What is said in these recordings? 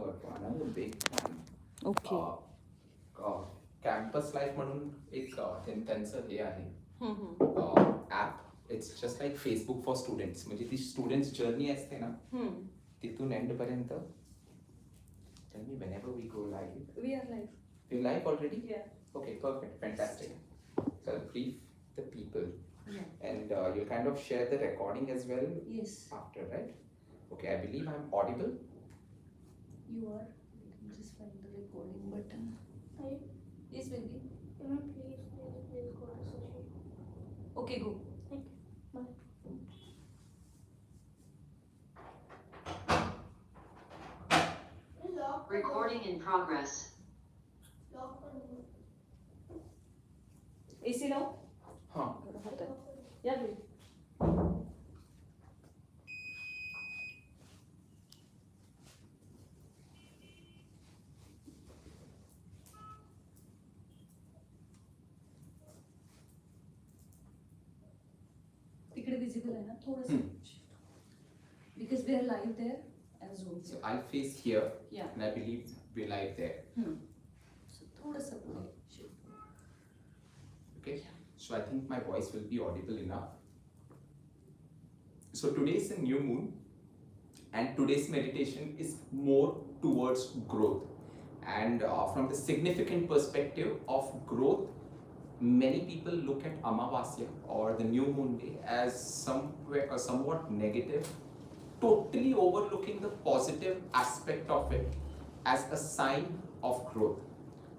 another big one. Okay. Campus life म्हणून एक त्यांचं हे आहे app. It's just like Facebook for students. म्हणजे ती स्टुडंट्स जर्नी असते ना तिथून एंडपर्यंत. Tell me whenever we go live. We are live. We're live already? Yeah. Okay, perfect, fantastic. So I'll brief the people. Yeah. And you'll kind of share the recording as well. Yes. After, right? Okay, I believe I'm audible. You are. Let me just find the recording button. Yes, baby. Please go to social. Okay, go. Thank you. Bye. Recording in progress. AC लाव. हां. या baby. तिकडे visible आहे ना थोडंसं. Because we are live there as Zoom. So I'll face here. Yeah. And I believe we're live there. So थोडंसं पुढे shift. Okay. So I think my voice will be audible enough. So today is a new moon, and today's meditation is more towards growth. And from the significant perspective of growth, many people look at Amavasya or the new moon day as somewhat negative, totally overlooking the positive aspect of it as a sign of growth.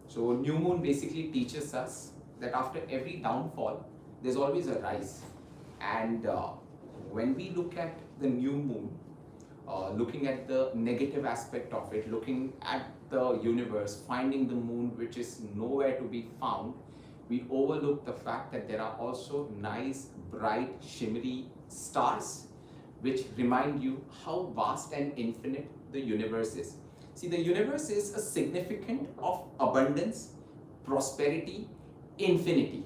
So new moon basically teaches us that after every downfall, there's always a rise. And when we look at the new moon, looking at the negative aspect of it, looking at the universe, finding the moon which is nowhere to be found, we overlook the fact that there are also nice, bright, shimmery stars which remind you how vast and infinite the universe is. See, the universe is a significant of abundance, prosperity, infinity.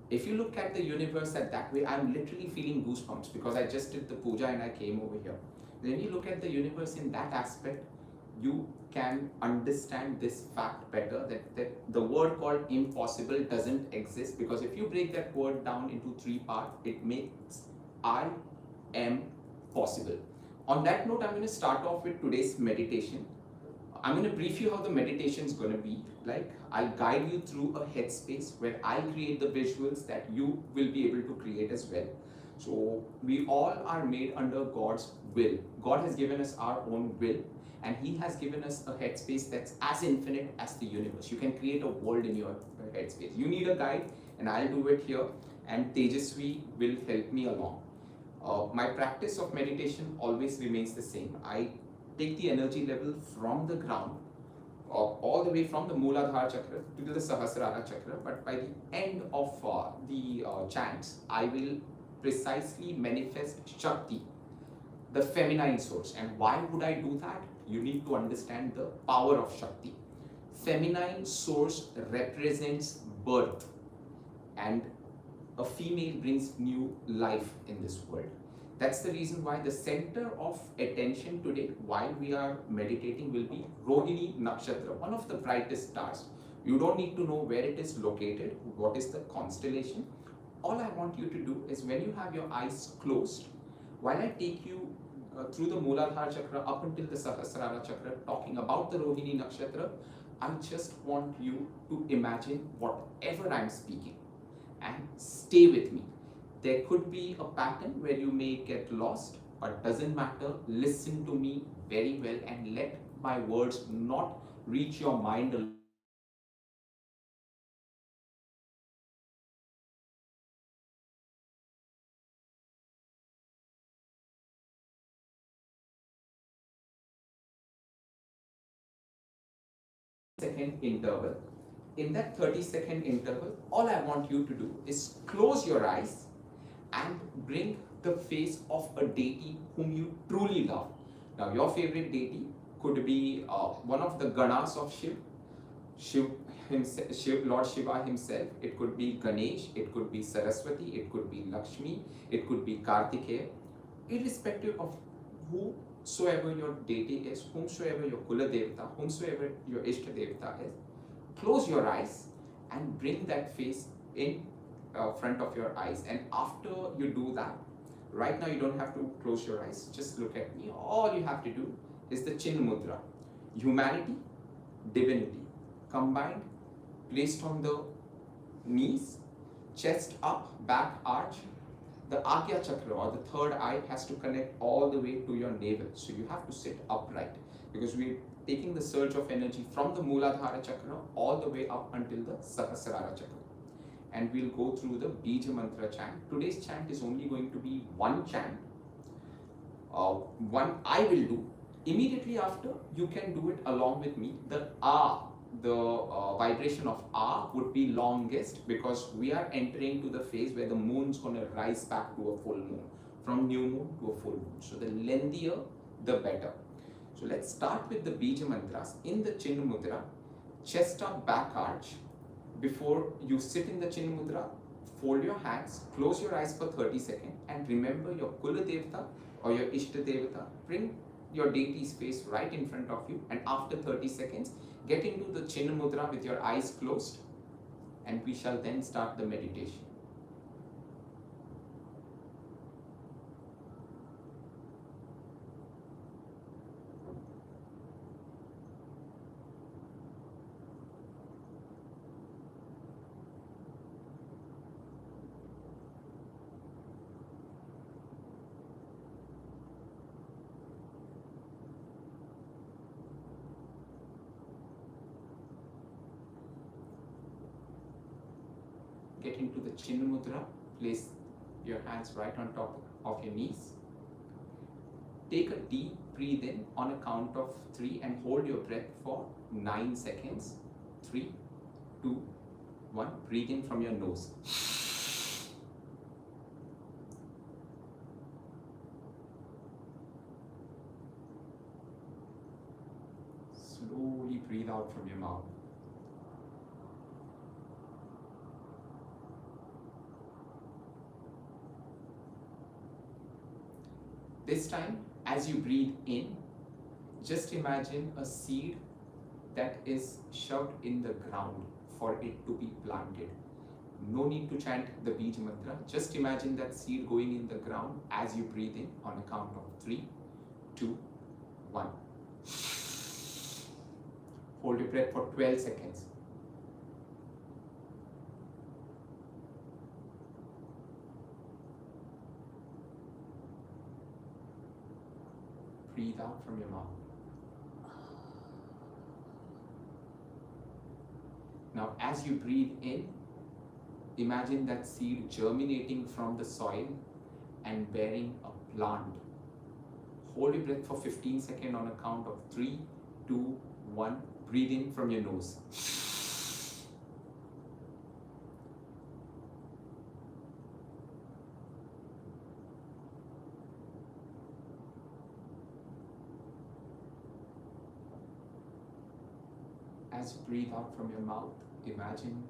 If you look at the universe at that way, I'm literally feeling goosebumps because I just did the puja and I came over here. When you look at the universe in that aspect, you can understand this fact better, that the word called impossible doesn't exist, because if you break that word down into three parts, it makes I am possible. On that note, I'm going to start off with today's meditation. I'm going to brief you how the meditation is going to be like. I'll guide you through a headspace where I'll create the visuals that you will be able to create as well. So we all are made under God's will. God has given us our own will, and He has given us a headspace that's as infinite as the universe. You can create a world in your headspace. You need a guide, and I'll do it here, and Tejasvi will help me along. My practice of meditation always remains the same. I take the energy level from the ground, all the way from the Mooladhara chakra to the Sahasrara chakra, but by the end of the chants, I will precisely manifest Shakti, the feminine source. And why would I do that? You need to understand the power of Shakti. Feminine source represents birth, and a female brings new life in this world. That's the reason why the center of attention today, while we are meditating, will be Rohini Nakshatra, one of the brightest stars. You don't need to know where it is located, what is the constellation. All I want you to do is, when you have your eyes closed, while I take you through the Mooladhara chakra up until the Sahasrara chakra, talking about the Rohini Nakshatra, I just want you to imagine whatever I'm speaking and stay with me. There could be a pattern where you may get lost, but doesn't matter. Listen to me very well and let my words not reach your mind alone. Second interval. In that 30-second interval, all I want you to do is close your eyes and bring the face of a deity whom you truly love. Now, your favorite deity could be one of the Ganas of Shiv himself, Lord Shiva himself. It could be Ganesh, it could be Saraswati, it could be Lakshmi, it could be Kartikeya. Irrespective of who whomsoever your deity is, whomsoever your Kula Devata, whomsoever your Ishta Devata is, close your eyes and bring that face in front of your eyes. And after you do that, right now you don't have to close your eyes, just look at me. All you have to do is the Chin Mudra. Humanity, divinity, combined, placed on the knees, chest up, back arch. The Agya Chakra or the third eye has to connect all the way to your navel. So you have to sit upright because we're taking the surge of energy from the Mooladhara Chakra all the way up until the Sahasrara Chakra. And we'll go through the Bija Mantra chant. Today's chant is only going to be one chant. One I will do. Immediately after, you can do it along with me. The vibration of would be longest because we are entering to the phase where the moon's going to rise back to a full moon, from new moon to a full moon. So the lengthier, the better. So let's start with the Bija Mantras. In the Chin Mudra, chest up, back arch. Before you sit in the Chin Mudra, fold your hands, close your eyes for 30 seconds and remember your Kula Devata or your Ishta Devata. Bring your deity's face right in front of you, and after 30 seconds, get into the Chin Mudra with your eyes closed, and we shall then start the meditation. Get into the Chin Mudra, place your hands right on top of your knees. Take a deep breathe in on a count of 3 and hold your breath for 9 seconds. 3, 2, 1. Breathe in from your nose. Slowly breathe out from your mouth. This time, as you breathe in, just imagine a seed that is shoved in the ground for it to be planted. No need to chant the Bija Mantra. Just imagine that seed going in the ground as you breathe in on a count of 3, 2, 1. Hold your breath for 12 seconds. Breathe out from your mouth. Now, as you breathe in, imagine that seed germinating from the soil and bearing a plant. Hold your breath for 15 seconds on a count of 3, 2, 1. Breathe in from your nose. As you breathe out from your mouth, imagine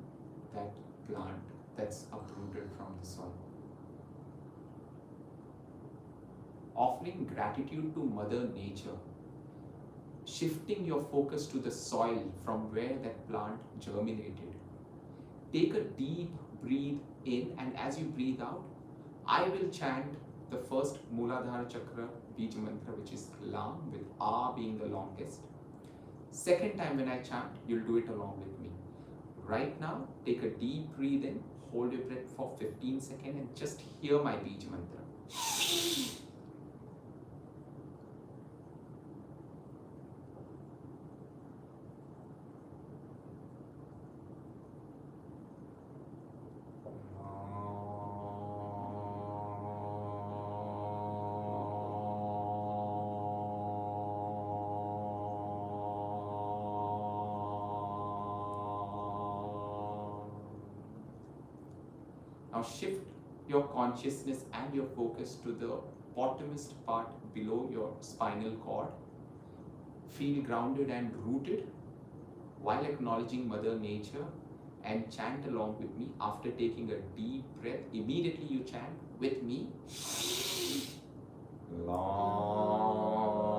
that plant that's uprooted from the soil. Offering gratitude to Mother Nature, shifting your focus to the soil from where that plant germinated. Take a deep breathe in, and as you breathe out, I will chant the first Mooladhara Chakra Bija Mantra, which is Lam, with A being the longest. Second time when I chant, you'll do it along with me. Right now, take a deep breathe in, hold your breath for 15 seconds and just hear my Bija Mantra. Now shift your consciousness and your focus to the bottomest part below your spinal cord. Feel grounded and rooted while acknowledging Mother Nature, and chant along with me. After taking a deep breath, immediately you chant with me. Long.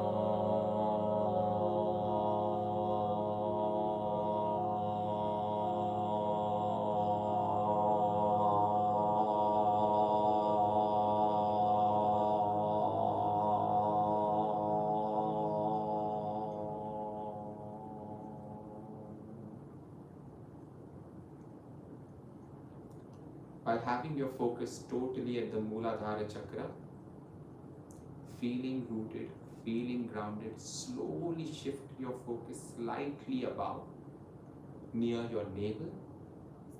While having your focus totally at the Mooladhara Chakra, feeling rooted, feeling grounded, slowly shift your focus slightly above, near your navel,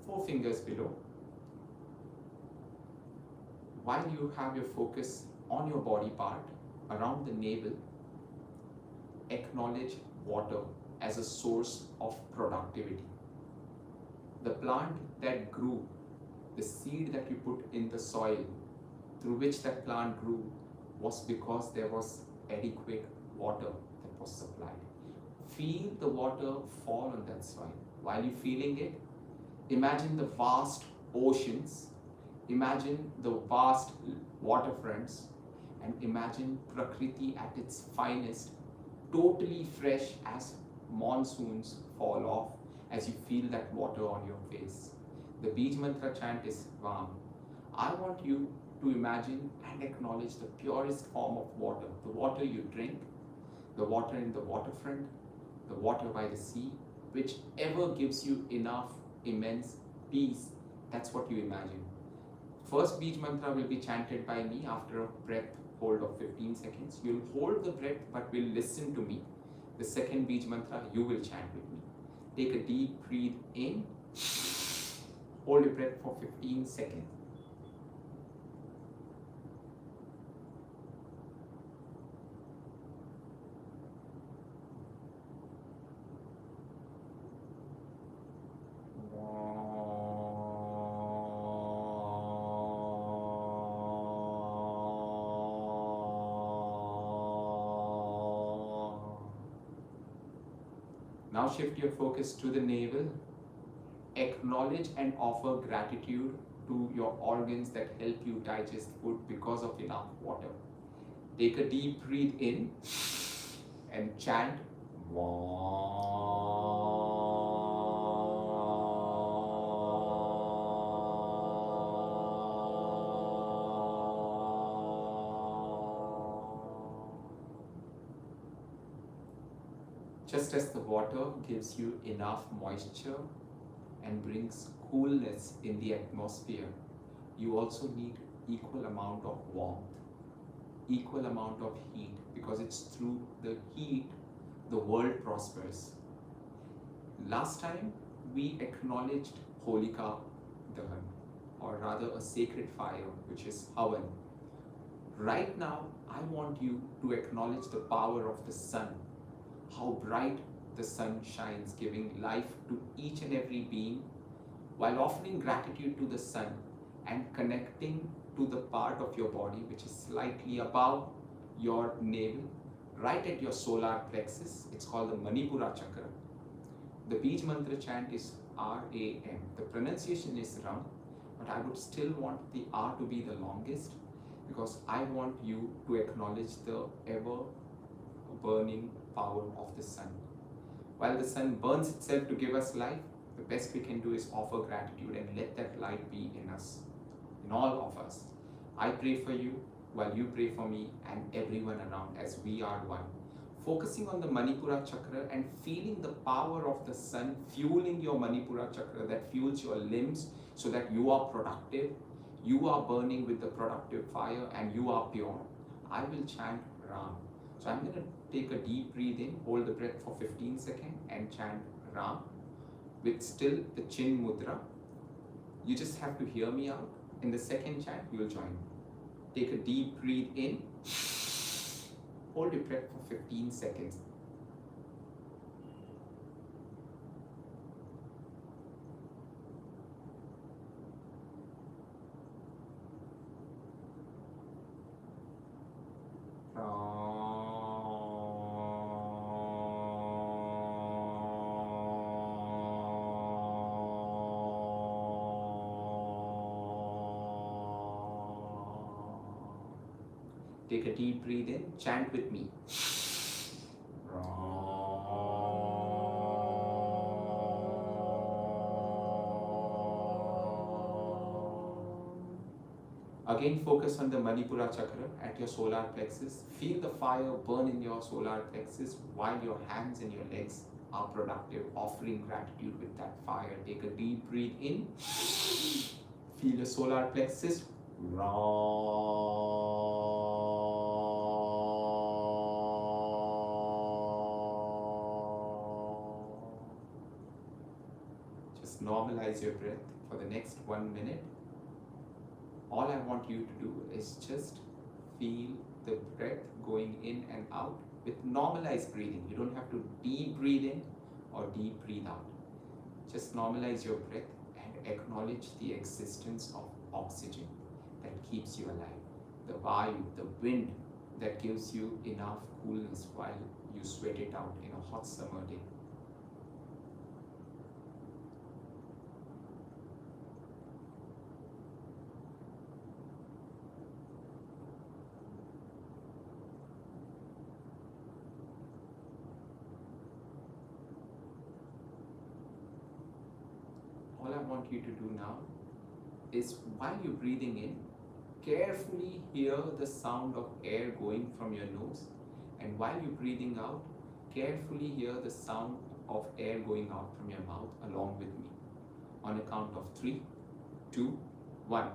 4 fingers below. While you have your focus on your body part, around the navel, acknowledge water as a source of productivity. The plant that grew, the seed that you put in the soil through which that plant grew was because there was adequate water that was supplied. Feel the water fall on that soil. While you're feeling it, imagine the vast oceans, imagine the vast waterfronts, and imagine Prakriti at its finest, totally fresh as monsoons fall off as you feel that water on your face. The Bij Mantra chant is Vam. I want you to imagine and acknowledge the purest form of water, the water you drink, the water in the waterfront, the water by the sea, whichever gives you enough immense peace. That's what you imagine. First Bij Mantra will be chanted by me after a breath hold of 15 seconds. You'll hold the breath but will listen to me. The second Bij Mantra you will chant with me. Take a deep breath in, hold your breath for 15 seconds. Now shift your focus to the navel. Acknowledge and offer gratitude to your organs that help you digest food because of enough water. Take a deep breath in and chant Just as the water gives you enough moisture and brings coolness in the atmosphere, you also need equal amount of warmth, equal amount of heat, because it's through the heat the world prospers. Last time we acknowledged Holika Dahan, or rather a sacred fire, which is Havan. Right now, I want you to acknowledge the power of the sun, how bright the sun shines, giving life to each and every being, while offering gratitude to the sun and connecting to the part of your body which is slightly above your navel, right at your solar plexus. It's called the Manipura Chakra. The Bij Mantra chant is R-A-M. The pronunciation is Ram, but I would still want the R to be the longest because I want you to acknowledge the ever burning power of the sun. While the sun burns itself to give us life, the best we can do is offer gratitude and let that light be in us, in all of us. I pray for you while you pray for me and everyone around as we are one. Focusing on the Manipura Chakra and feeling the power of the sun fueling your Manipura Chakra that fuels your limbs so that you are productive, you are burning with the productive fire and you are pure. I will chant Ram. So I'm going to take a deep breath in, hold the breath for 15 seconds and chant Ram with still the Chin Mudra. You just have to hear me out. In the second chant, you will join me. Take a deep breath in, hold your breath for 15 seconds. Take a deep breath in, chant with me. Again, focus on the Manipura Chakra at your solar plexus. Feel the fire burn in your solar plexus while your hands and your legs are productive, offering gratitude with that fire. Take a deep breath in. Feel your solar plexus. Just normalize your breath for the next 1 minute. All I want you to do is just feel the breath going in and out with normalized breathing. You don't have to deep breathe in or deep breathe out. Just normalize your breath and acknowledge the existence of oxygen that keeps you alive. The vayu, the wind that gives you enough coolness while you sweat it out in a hot summer day. All I want you to do now is, while you're breathing in, carefully hear the sound of air going from your nose, and while you're breathing out, carefully hear the sound of air going out from your mouth along with me. On a count of 3, 2, 1.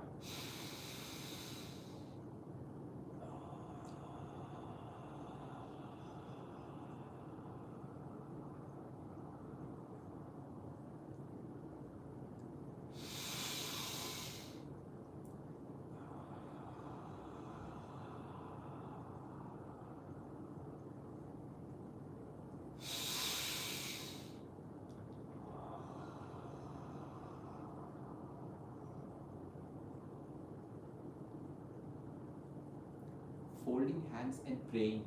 Folding hands and praying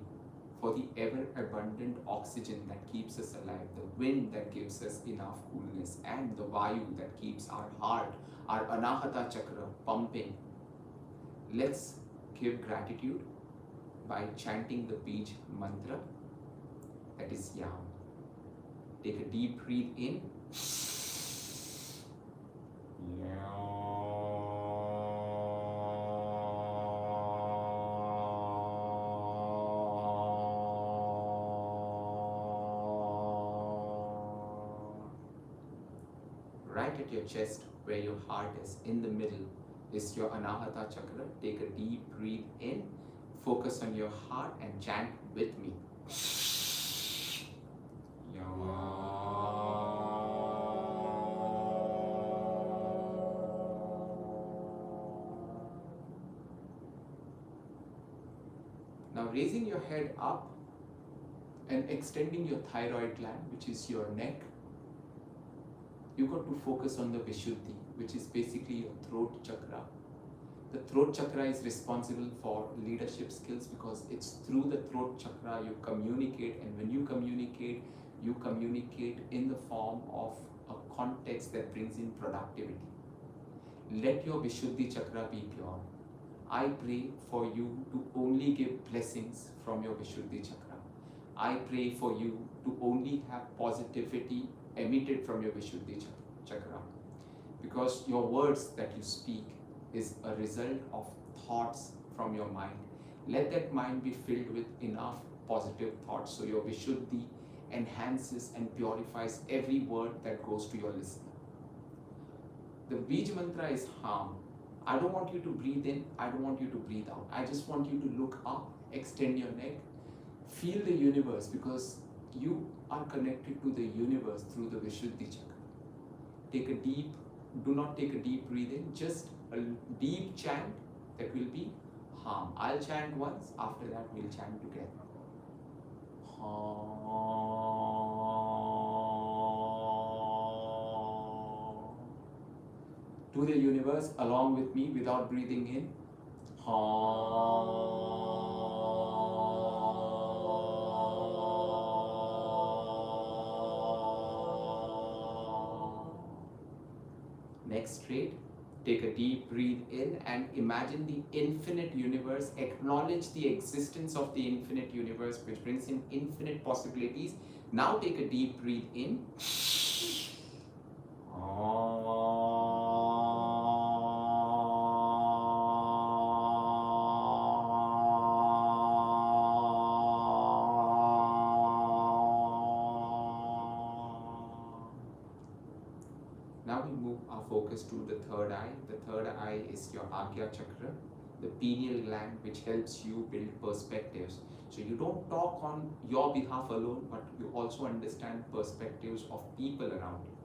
for the ever abundant oxygen that keeps us alive, the wind that gives us enough coolness, and the vayu that keeps our heart, our anahata chakra pumping. Let's give gratitude by chanting the Bij mantra, that is Yam. Take a deep breath in. Right at your chest, where your heart is, in the middle, is your Anahata chakra. Take a deep breath in, focus on your heart and chant with me. Now raising your head up and extending your thyroid gland, which is your neck, you got to focus on the Vishuddhi, which is basically your throat chakra. The throat chakra is responsible for leadership skills because it's through the throat chakra you communicate, and when you communicate in the form of a context that brings in productivity. Let your Vishuddhi chakra be pure. I pray for you to only give blessings from your Vishuddhi chakra. I pray for you to only have positivity emitted from your Vishuddhi chakra, because your words that you speak is a result of thoughts from your mind. Let that mind be filled with enough positive thoughts so your Vishuddhi enhances and purifies every word that goes to your listener. The Bij mantra is Ham. I don't want you to breathe in, I don't want you to breathe out. I just want you to look up, extend your neck, feel the universe, because you are connected to the universe through the Vishuddhi chakra. Do not take a deep breath in, just a deep chant that will be Ham. I'll chant once, after that we'll chant together. To the universe along with me without breathing in. Next straight, take a deep breath in and imagine the infinite universe. Acknowledge the existence of the infinite universe, which brings in infinite possibilities. Now take a deep breath in. Now we move our focus to the third eye. The third eye is your Agya Chakra, the pineal gland, which helps you build perspectives. So you don't talk on your behalf alone, but you also understand perspectives of people around you.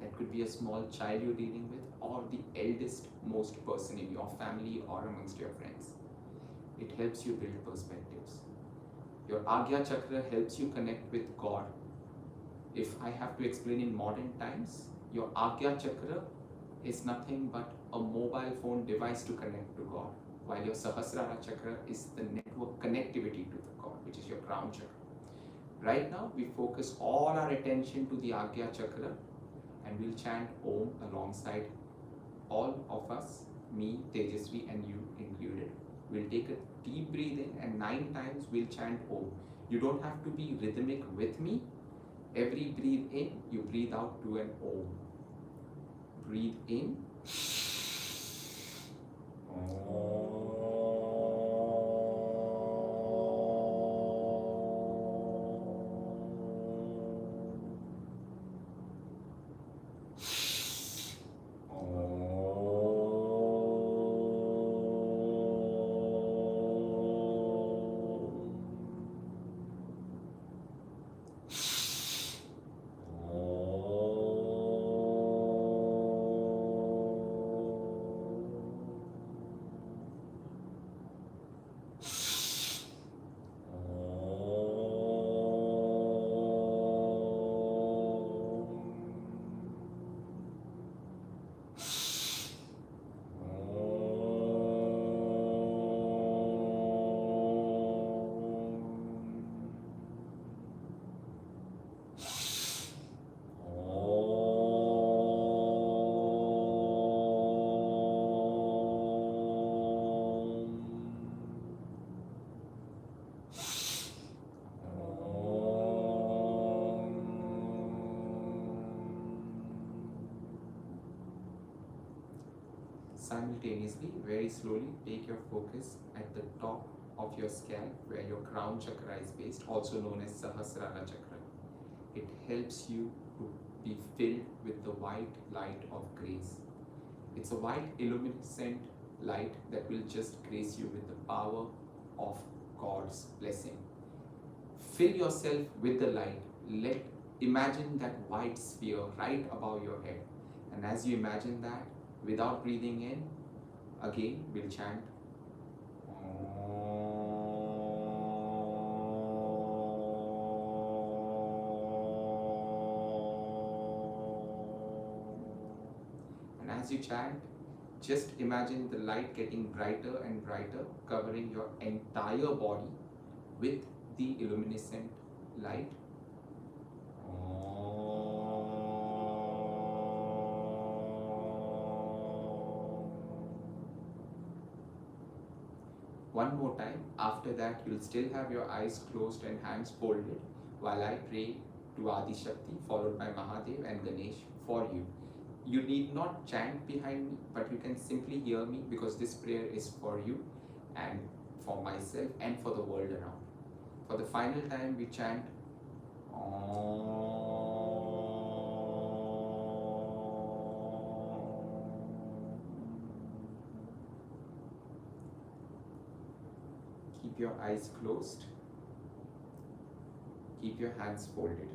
That could be a small child you're dealing with, or the eldest most person in your family or amongst your friends. It helps you build perspectives. Your Agya Chakra helps you connect with God. If I have to explain in modern times, your Agya Chakra is nothing but a mobile phone device to connect to God, while your Sahasrara Chakra is the network connectivity to the God, which is your crown chakra. Right now, we focus all our attention to the Agya Chakra, and we'll chant Om alongside all of us, me, Tejasvi, and you included. We'll take a deep breath in, and 9 times we'll chant Om. You don't have to be rhythmic with me. Every breathe in, you breathe out to an Om. Breathe in. Simultaneously, very slowly, take your focus at the top of your scalp where your crown chakra is based, also known as Sahasrara Chakra. It helps you to be filled with the white light of grace. It's a white illuminescent light that will just grace you with the power of God's blessing. Fill yourself with the light. Imagine that white sphere right above your head. And as you imagine that, without breathing in, again we'll chant and as you chant, just imagine the light getting brighter and brighter, covering your entire body with the illuminescent light. One more time. After that, you'll still have your eyes closed and hands folded while I pray to Adi Shakti, followed by Mahadev and Ganesh for you. You need not chant behind me, but you can simply hear me, because this prayer is for you and for myself and for the world around. For the final time, we chant Om. Keep your eyes closed. Keep your hands folded.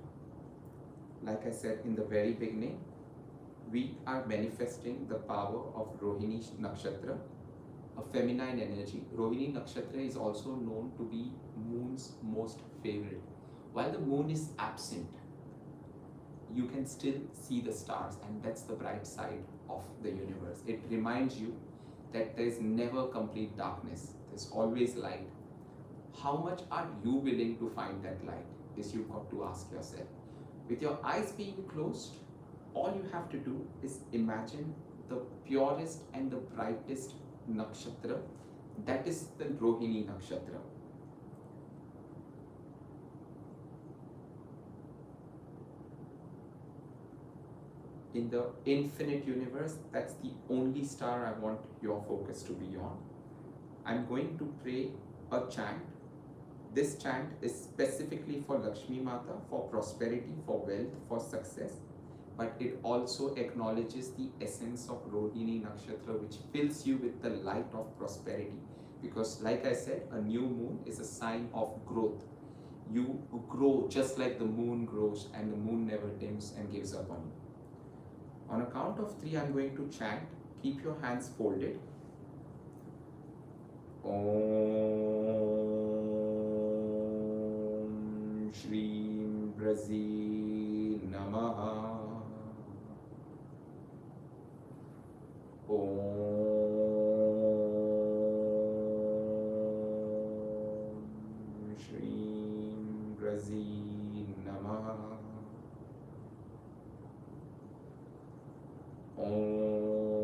Like I said in the very beginning, we are manifesting the power of Rohini Nakshatra, a feminine energy. Rohini Nakshatra is also known to be moon's most favorite. While the moon is absent, you can still see the stars, and that's the bright side of the universe. It reminds you that there is never complete darkness. There's always light. How much are you willing to find that light? Is you've got to ask yourself. With your eyes being closed, all you have to do is imagine the purest and the brightest nakshatra. That is the Rohini Nakshatra. In the infinite universe, that's the only star I want your focus to be on. I'm going to pray a chant. This chant is specifically for Lakshmi Mata, for prosperity, for wealth, for success. but it also acknowledges the essence of Rohini Nakshatra, which fills you with the light of prosperity. Because, like I said, a new moon is a sign of growth. You grow just like the moon grows, and the moon never dims and gives up on you. On a count of 3, I'm going to chant. Keep your hands folded. Om Shri Brazi Namaha. Om Shri Brazi Namaha. Om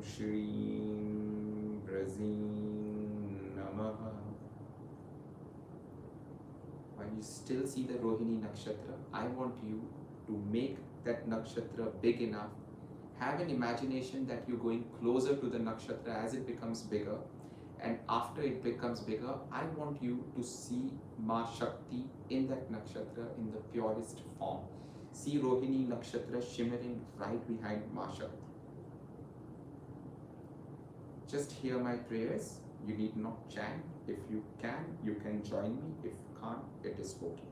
Shri Brazi Namaha. While you still see the Rohini Nakshatra, I want you to make that nakshatra big enough. Have an imagination that you're going closer to the nakshatra as it becomes bigger. And after it becomes bigger, I want you to see Ma Shakti in that nakshatra in the purest form. See Rohini Nakshatra shimmering right behind Ma Shakti. Just hear my prayers. You need not chant. If you can join me. If you can't, it is okay.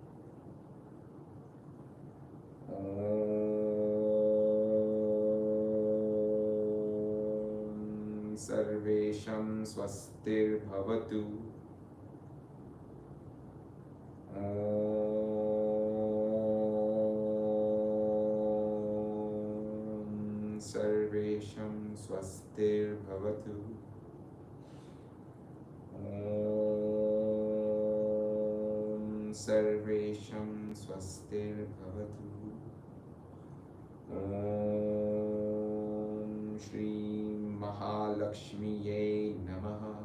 Om Sarvesham Swastir Bhavatu. Om Sarvesham Swastir Bhavatu. Om Sarvesham Swastir Bhavatu. Om Shri Mahalakshmiye Namaha.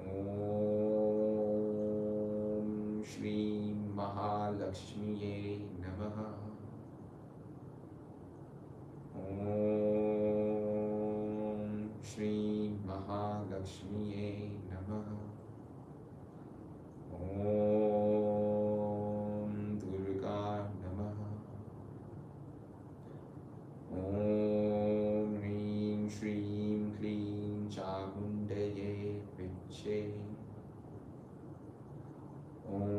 Om Shri Mahalakshmiye Namaha. Om Shri Mahalakshmiye Namaha. Om Durga Namaha. Om Hrim Shrim Klim Chamundaye Viche. Om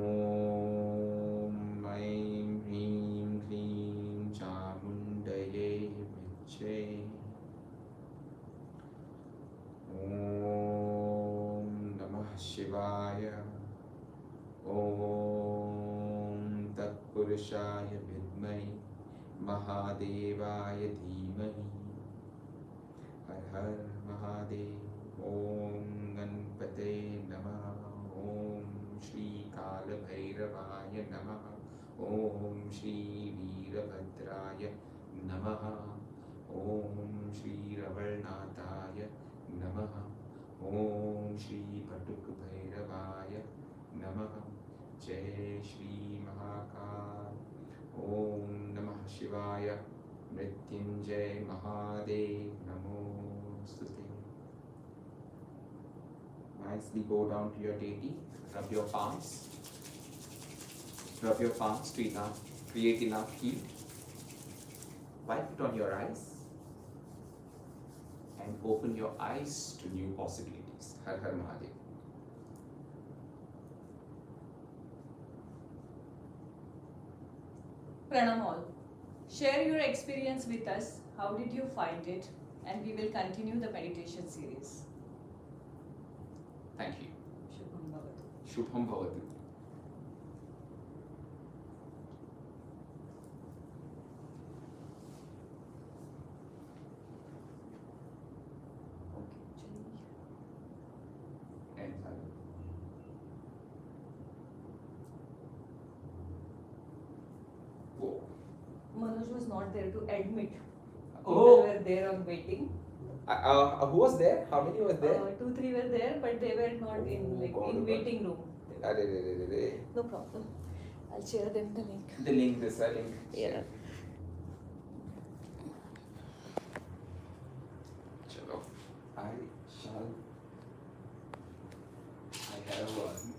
Aim Hrim Klim Chamundaye Viche. Om Namah Shivaya. Om Tat Purushaya Vidmai Mahadevaya Dhimahi. Har Har Mahadev. Om Ganpate Namaha. Om Shri Kala Bhairavaya Namaha. Om Shri Veerabhadraya Namaha. Om Shri Ravalnathaya Namaha. Om Shri Patuk Bhairavaya Namaha. Jai Shri Mahakal. Om Namah Shivaya. Mrityunjay Mahadev Namostute. Nicely go down to your deity. Rub your palms. Rub your palms to create enough heat. Wipe it on your eyes. And open your eyes to new possibilities. Har Har Mahadev. Pranam all. Share your experience with us. How did you find it? And we will continue the meditation series. Thank you. Shubham Bhavatu. Shubham Bhavatu. And Whoa. Manoj was not there to admit. Oh. People were there on waiting. Who was there? How many was there? 2, 3 were there, but they were not in Oh, like God, in God. waiting room. Arre. No problem. I'll share them the link. The link, this link. Yeah. Chalo. I shall. I have one.